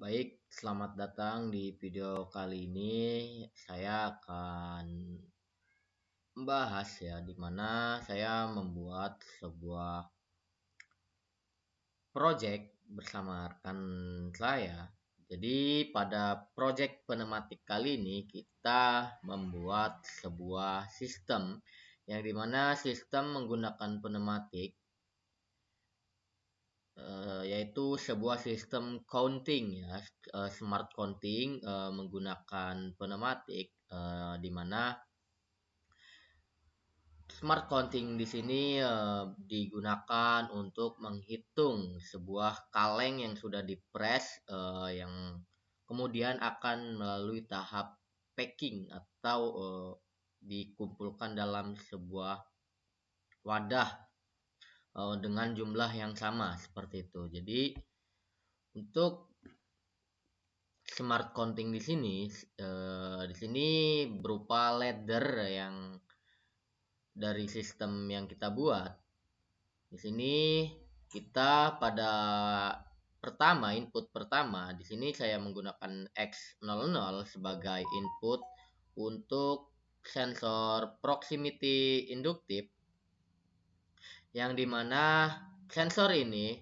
Baik, selamat datang di video kali ini. Saya akan membahas ya, di mana saya membuat sebuah project bersama rekan saya. Jadi pada project penematik kali ini kita membuat sebuah sistem yang dimana sistem menggunakan penematik yaitu sebuah sistem counting ya, smart counting menggunakan penematik di mana smart counting di sini digunakan untuk menghitung sebuah kaleng yang sudah dipres yang kemudian akan melalui tahap packing atau dikumpulkan dalam sebuah wadah dengan jumlah yang sama seperti itu. Jadi untuk smart counting di sini berupa ladder yang dari sistem yang kita buat. Di sini kita pada input pertama, di sini saya menggunakan X00 sebagai input untuk sensor proximity induktif yang dimana sensor ini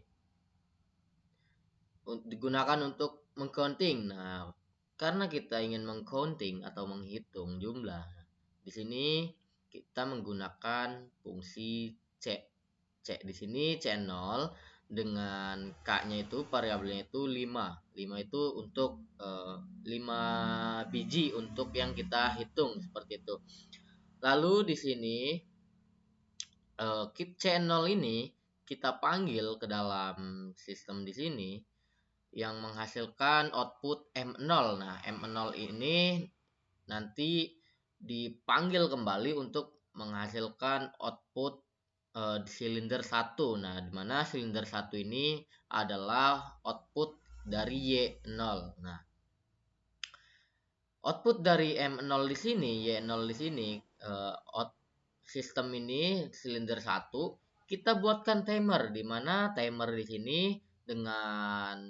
digunakan untuk mengcounting. Nah, karena kita ingin mengcounting atau menghitung jumlah, di sini kita menggunakan fungsi C. C di sini C0 dengan K-nya itu variabelnya itu 5. 5 itu untuk 5 biji untuk yang kita hitung seperti itu. Lalu di sini kit C0 ini kita panggil ke dalam sistem di sini yang menghasilkan output M0. Nah, M0 ini nanti dipanggil kembali untuk menghasilkan output silinder 1. Nah, di mana silinder 1 ini adalah output dari Y0. Nah, output dari M0 di sini, Y0 di sini, sistem ini silinder 1 kita buatkan timer di mana timer di sini dengan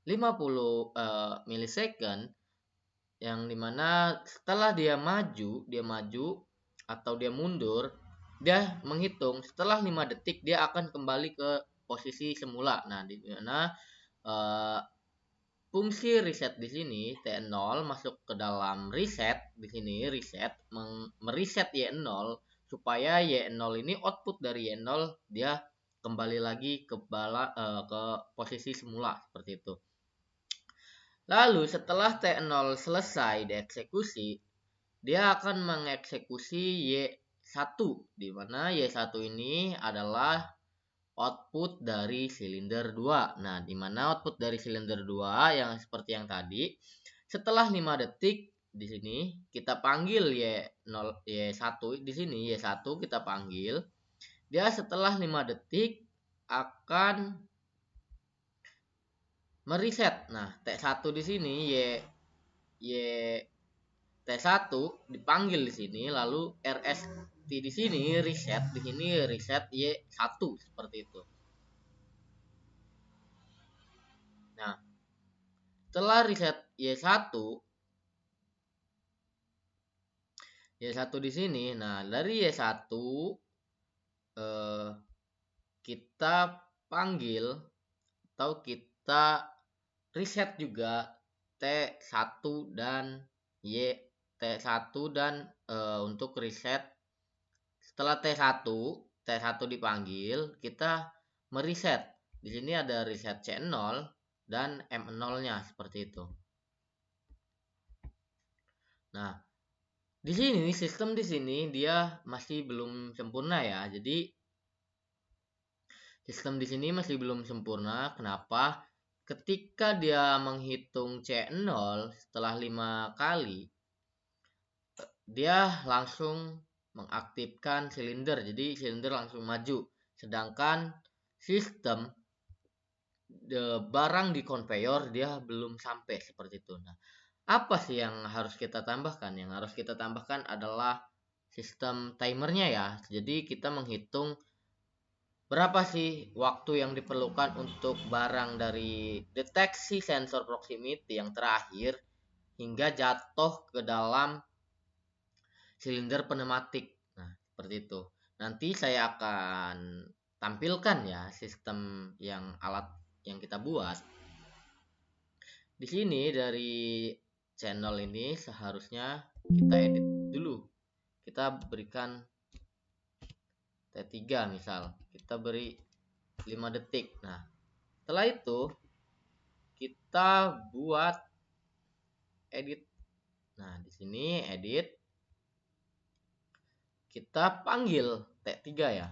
50 milisecond yang dimana setelah dia maju atau dia mundur, dia menghitung setelah 5 detik dia akan kembali ke posisi semula. Nah, di mana fungsi reset di sini T0 masuk ke dalam reset di sini reset mereset Y0 supaya Y0 ini output dari Y0 dia kembali lagi ke posisi semula seperti itu. Lalu setelah T0 selesai dieksekusi, dia akan mengeksekusi Y1 di mana Y1 ini adalah output dari silinder 2. Nah, di mana output dari silinder 2 yang seperti yang tadi, setelah 5 detik di sini kita panggil Y0 Y1 di sini Y1 kita panggil. Dia setelah 5 detik akan mereset. Nah, T1 di sini Y T1 dipanggil di sini lalu RST di sini reset Y1 seperti itu. Nah, setelah reset Y1 di sini, nah dari Y1 kita panggil atau kita reset juga T1 dan T1 dan untuk reset setelah T1 dipanggil, kita mereset. Di sini ada reset C0 dan M0-nya seperti itu. Nah, di sini sistem di sini dia masih belum sempurna ya. Jadi sistem di sini masih belum sempurna. Kenapa? Ketika dia menghitung C0 setelah 5 kali, dia langsung mengaktifkan silinder. Jadi silinder langsung maju. Sedangkan sistem barang di conveyor dia belum sampai seperti itu. Nah, apa sih yang harus kita tambahkan? Yang harus kita tambahkan adalah sistem timernya ya. Jadi kita menghitung berapa sih waktu yang diperlukan untuk barang dari deteksi sensor proximity yang terakhir hingga jatuh ke dalam silinder pneumatik. Nah, seperti itu. Nanti saya akan tampilkan ya sistem yang alat yang kita buat. Di sini dari channel ini seharusnya kita edit dulu. Kita berikan T3 misal. Kita beri 5 detik. Nah, setelah itu kita buat edit. Nah, di sini edit. Kita panggil T3 ya.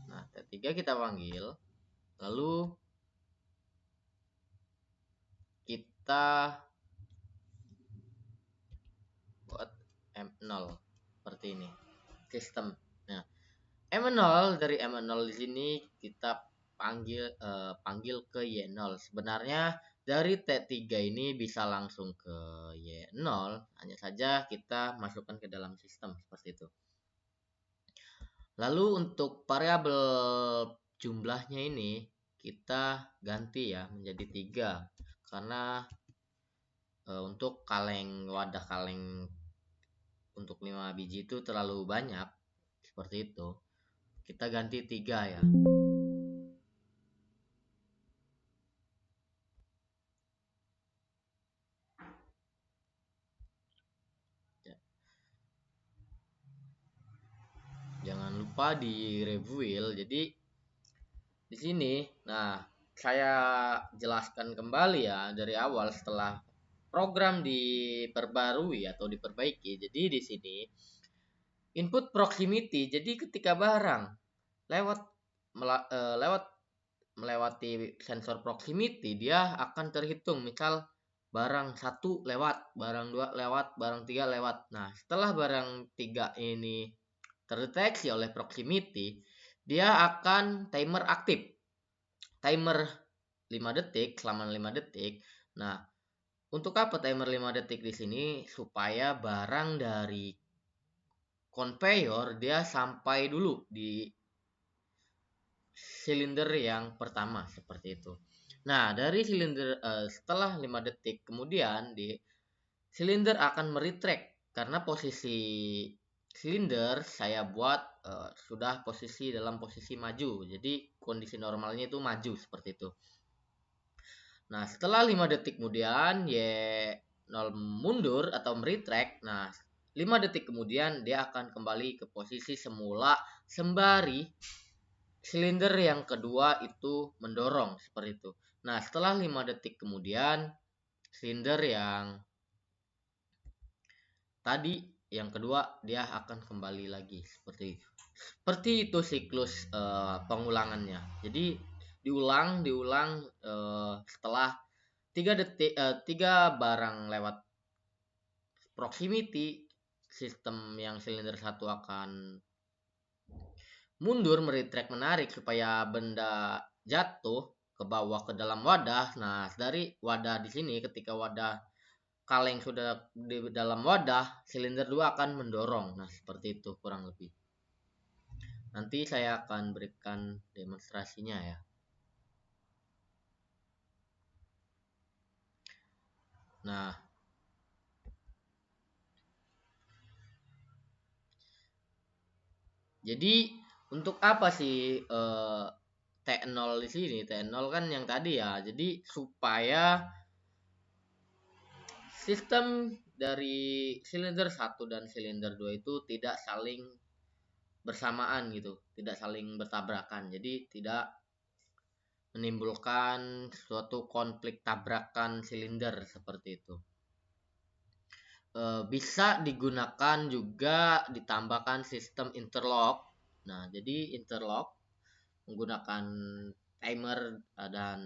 Nah, T3 kita panggil. Lalu kita buat M0 seperti ini. Sistem. Nah, M0 dari M0 di sini kita panggil ke Y0. Sebenarnya dari T3 ini bisa langsung ke Y0, hanya saja kita masukkan ke dalam sistem seperti itu. Lalu untuk variabel jumlahnya ini kita ganti ya menjadi 3 karena untuk wadah kaleng untuk 5 biji itu terlalu banyak seperti itu. Kita ganti 3 ya. Jangan lupa di reveal. Jadi di sini, nah saya jelaskan kembali ya dari awal setelah program diperbarui atau diperbaiki. Jadi di sini input proximity. Jadi ketika barang lewat lewat melewati sensor proximity, dia akan terhitung. Misal barang 1 lewat, barang 2 lewat, barang 3 lewat. Nah, setelah barang 3 ini terdeteksi oleh proximity, dia akan timer aktif. Timer 5 detik selama 5 detik. Nah, untuk apa timer 5 detik di sini? Supaya barang dari conveyor dia sampai dulu di silinder yang pertama seperti itu. Nah, dari silinder setelah 5 detik kemudian di silinder akan meretract karena posisi silinder saya buat sudah dalam posisi maju. Jadi kondisi normalnya itu maju seperti itu. Nah, setelah 5 detik kemudian Y0 mundur atau meretract. Nah, 5 detik kemudian dia akan kembali ke posisi semula sembari silinder yang kedua itu mendorong seperti itu. Nah, setelah 5 detik kemudian silinder yang tadi yang kedua dia akan kembali lagi seperti itu siklus pengulangannya. Jadi diulang setelah 3 barang lewat proximity, sistem yang silinder 1 akan mundur meretract menarik supaya benda jatuh ke bawah ke dalam wadah. Nah, dari wadah di sini ketika wadah kaleng sudah di dalam wadah, silinder 2 akan mendorong. Nah, seperti itu kurang lebih. Nanti saya akan berikan demonstrasinya ya. Nah, jadi untuk apa sih T0 di sini? T0 kan yang tadi ya. Jadi supaya sistem dari silinder 1 dan silinder 2 itu tidak saling bersamaan gitu, tidak saling bertabrakan. Jadi tidak menimbulkan suatu konflik tabrakan silinder seperti itu. Bisa digunakan juga ditambahkan sistem interlock. Nah, jadi interlock menggunakan timer dan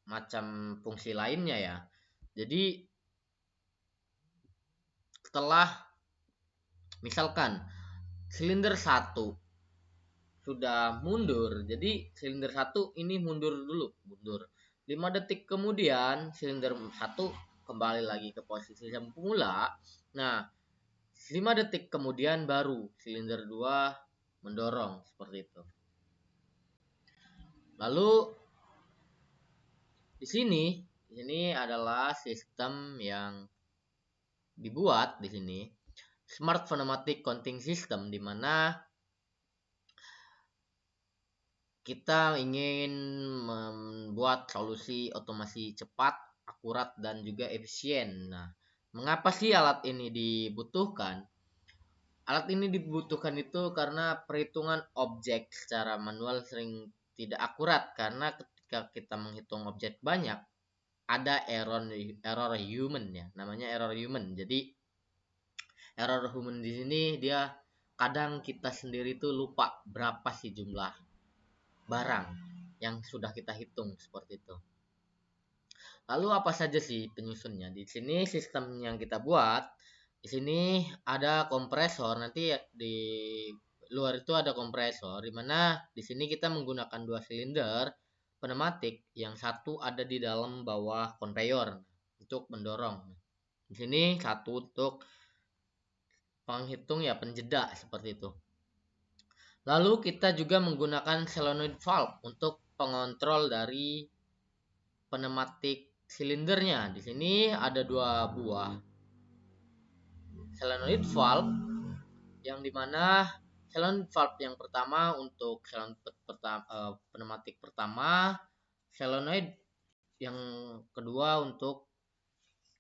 macam fungsi lainnya ya. Jadi setelah misalkan silinder 1 sudah mundur, jadi silinder 1 ini mundur dulu, 5 detik kemudian silinder 1 kembali lagi ke posisi semula. Nah, 5 detik kemudian baru silinder 2 mendorong seperti itu. Lalu di sini adalah sistem yang dibuat di sini, Smart Phonematic Counting System, di mana kita ingin membuat solusi otomasi cepat, akurat, dan juga efisien. Nah, mengapa sih alat ini dibutuhkan? Alat ini dibutuhkan itu karena perhitungan objek secara manual sering tidak akurat, karena ketika kita menghitung objek banyak, ada error human ya, namanya error human. Jadi error human di sini dia kadang kita sendiri tuh lupa berapa sih jumlah barang yang sudah kita hitung seperti itu. Lalu apa saja sih penyusunnya? Di sini sistem yang kita buat, di sini ada kompresor, nanti di luar itu ada kompresor, di mana di sini kita menggunakan 2 silinder pneumatik, yang satu ada di dalam bawah konveyor untuk mendorong. Di sini satu untuk penghitung ya, penjeda seperti itu. Lalu kita juga menggunakan solenoid valve untuk pengontrol dari pneumatik silindernya. Di sini ada 2 buah solenoid valve, yang dimana solenoid valve yang pertama untuk pneumatik pertama, solenoid yang kedua untuk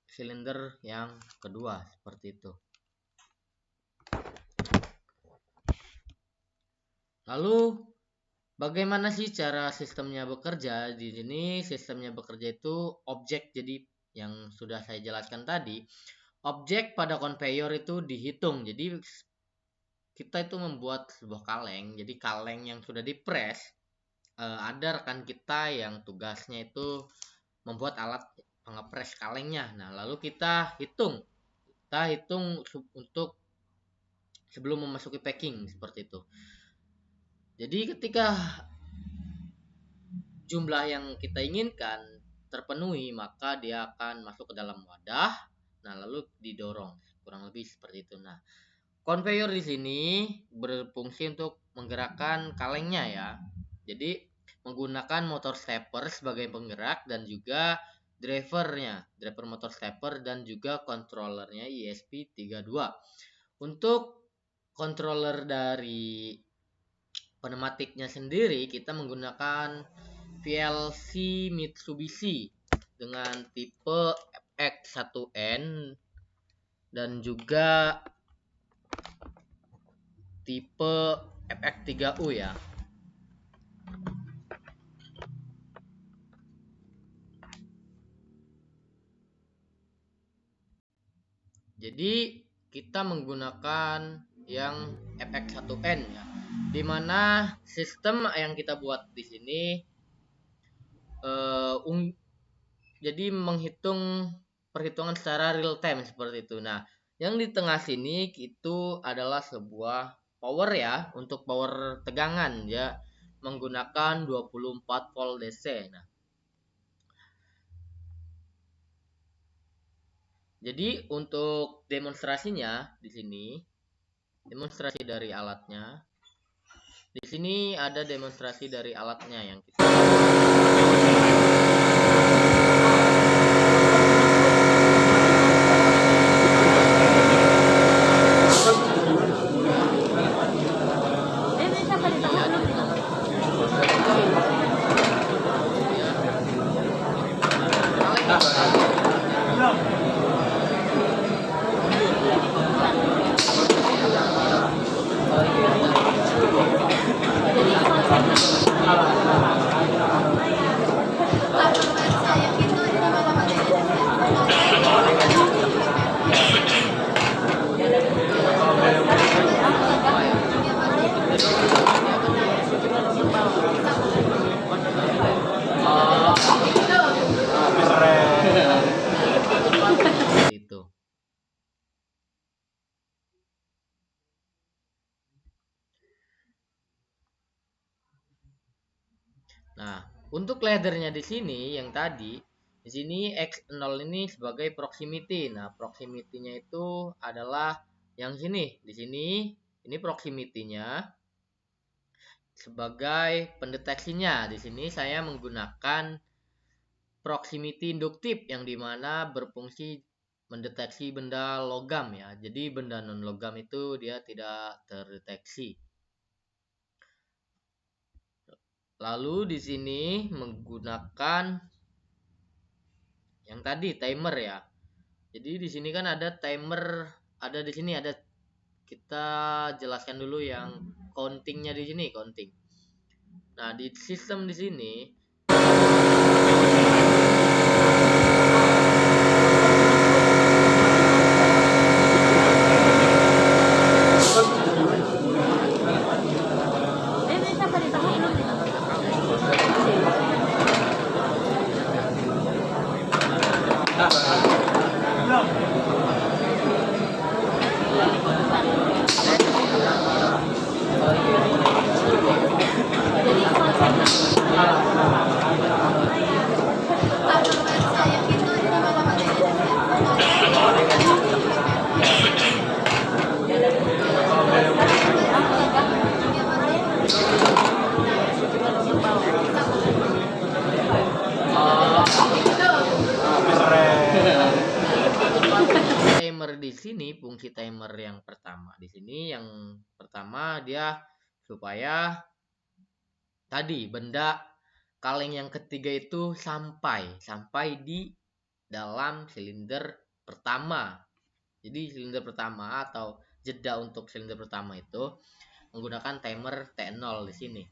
silinder yang kedua seperti itu. Lalu bagaimana sih cara sistemnya bekerja? Di sini sistemnya bekerja itu objek, jadi yang sudah saya jelaskan tadi, objek pada konveyor itu dihitung. Jadi kita itu membuat sebuah kaleng. Jadi kaleng yang sudah dipres, ada rekan kita yang tugasnya itu membuat alat pengepres kalengnya. Nah, lalu kita hitung untuk sebelum memasuki packing seperti itu. Jadi ketika jumlah yang kita inginkan terpenuhi, maka dia akan masuk ke dalam wadah. Nah, lalu didorong, kurang lebih seperti itu. Nah, konveyor di sini berfungsi untuk menggerakkan kalengnya ya. Jadi menggunakan motor stepper sebagai penggerak, dan juga driver motor stepper, dan juga controllernya ESP32. Untuk controller dari pneumatiknya sendiri, kita menggunakan PLC Mitsubishi dengan tipe FX1N dan juga tipe FX3U ya. Jadi kita menggunakan yang FX1N ya, dimana sistem yang kita buat di sini jadi menghitung perhitungan secara real time seperti itu. Nah, yang di tengah sini itu adalah sebuah power ya, untuk power tegangan ya, menggunakan 24 volt DC. Nah, jadi untuk demonstrasinya di sini, demonstrasi dari alatnya. Di sini ada demonstrasi dari alatnya yang kita itu. Nah, untuk laddernya di sini yang tadi, di sini X0 ini sebagai proximity. Nah, proximity-nya itu adalah yang sini. Di sini ini proximity-nya. sebagai pendeteksinya. Di sini saya menggunakan proximity induktif yang dimana berfungsi mendeteksi benda logam ya. Jadi benda non logam itu dia tidak terdeteksi. Lalu di sini menggunakan yang tadi timer ya. Jadi di sini kan ada timer, ada di sini ada, kita jelaskan dulu yang countingnya di sini, counting. Nah, di sistem di sini timer di sini, fungsi timer yang pertama di sini, yang pertama dia supaya tadi benda kaleng yang ketiga itu sampai di dalam silinder pertama. Jadi silinder pertama atau jeda untuk silinder pertama itu menggunakan timer T0 di sini.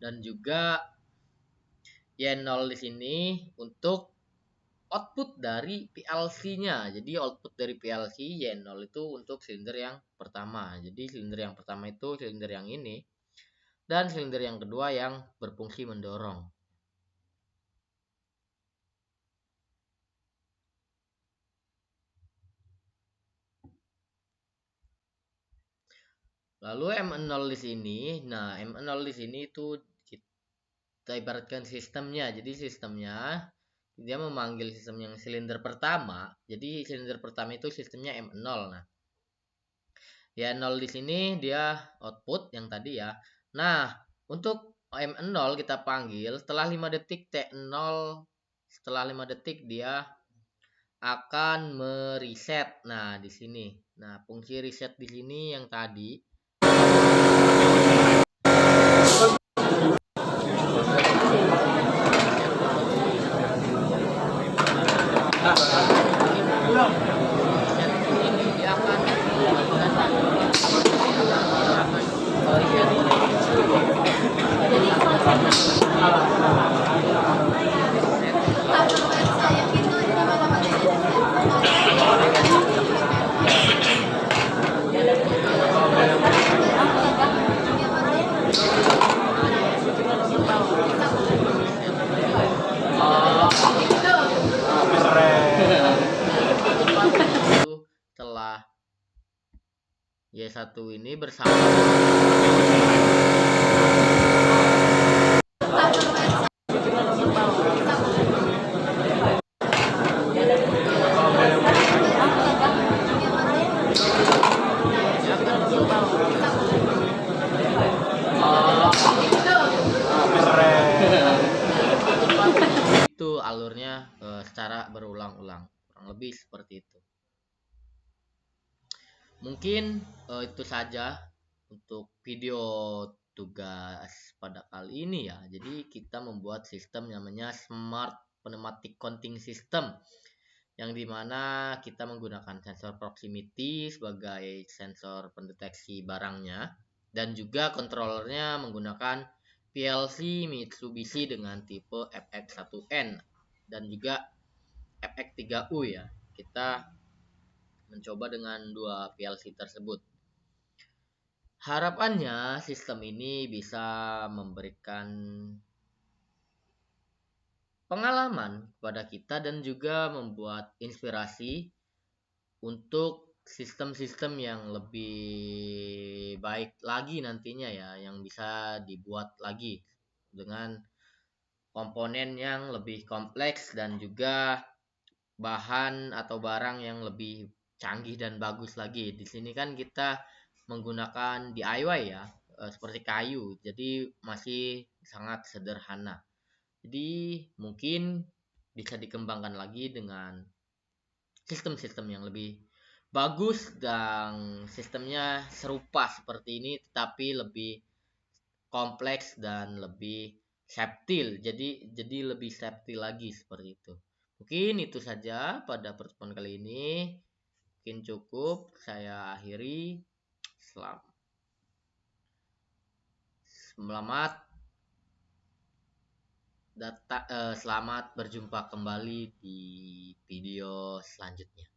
Dan juga Y0 di sini untuk output dari PLC-nya. Jadi output dari PLC Y0 itu untuk silinder yang pertama. Jadi silinder yang pertama itu silinder yang ini. Dan silinder yang kedua yang berfungsi mendorong. Lalu M0 di sini. Nah, M0 di sini itu kita ibaratkan sistemnya. Jadi sistemnya dia memanggil sistem yang silinder pertama. Jadi silinder pertama itu sistemnya M0. Nah, ya 0 di sini dia output yang tadi ya. Nah, untuk M0 kita panggil setelah 5 detik T0, setelah 5 detik dia akan mereset. Nah, di sini. Nah, fungsi reset di sini yang tadi setelah Y1 ini bersama itu alurnya secara berulang-ulang, kurang lebih seperti itu. Mungkin itu saja untuk video tugas pada kali ini ya. Jadi kita membuat sistem namanya Smart Pneumatic Counting System, yang dimana kita menggunakan sensor proximity sebagai sensor pendeteksi barangnya, dan juga kontrolernya menggunakan PLC Mitsubishi dengan tipe FX1N dan juga FX3U ya. Kita mencoba dengan dua PLC tersebut. Harapannya sistem ini bisa memberikan pengalaman kepada kita dan juga membuat inspirasi untuk sistem-sistem yang lebih baik lagi nantinya ya, yang bisa dibuat lagi dengan komponen yang lebih kompleks dan juga bahan atau barang yang lebih canggih dan bagus lagi. Di sini kan kita menggunakan DIY ya, seperti kayu, jadi masih sangat sederhana. Jadi mungkin bisa dikembangkan lagi dengan sistem-sistem yang lebih bagus dan sistemnya serupa seperti ini tetapi lebih kompleks dan lebih septil. Jadi lebih septil lagi seperti itu. Mungkin itu saja pada pertemuan kali ini. Mungkin cukup saya akhiri. Selamat selamat berjumpa kembali di video selanjutnya.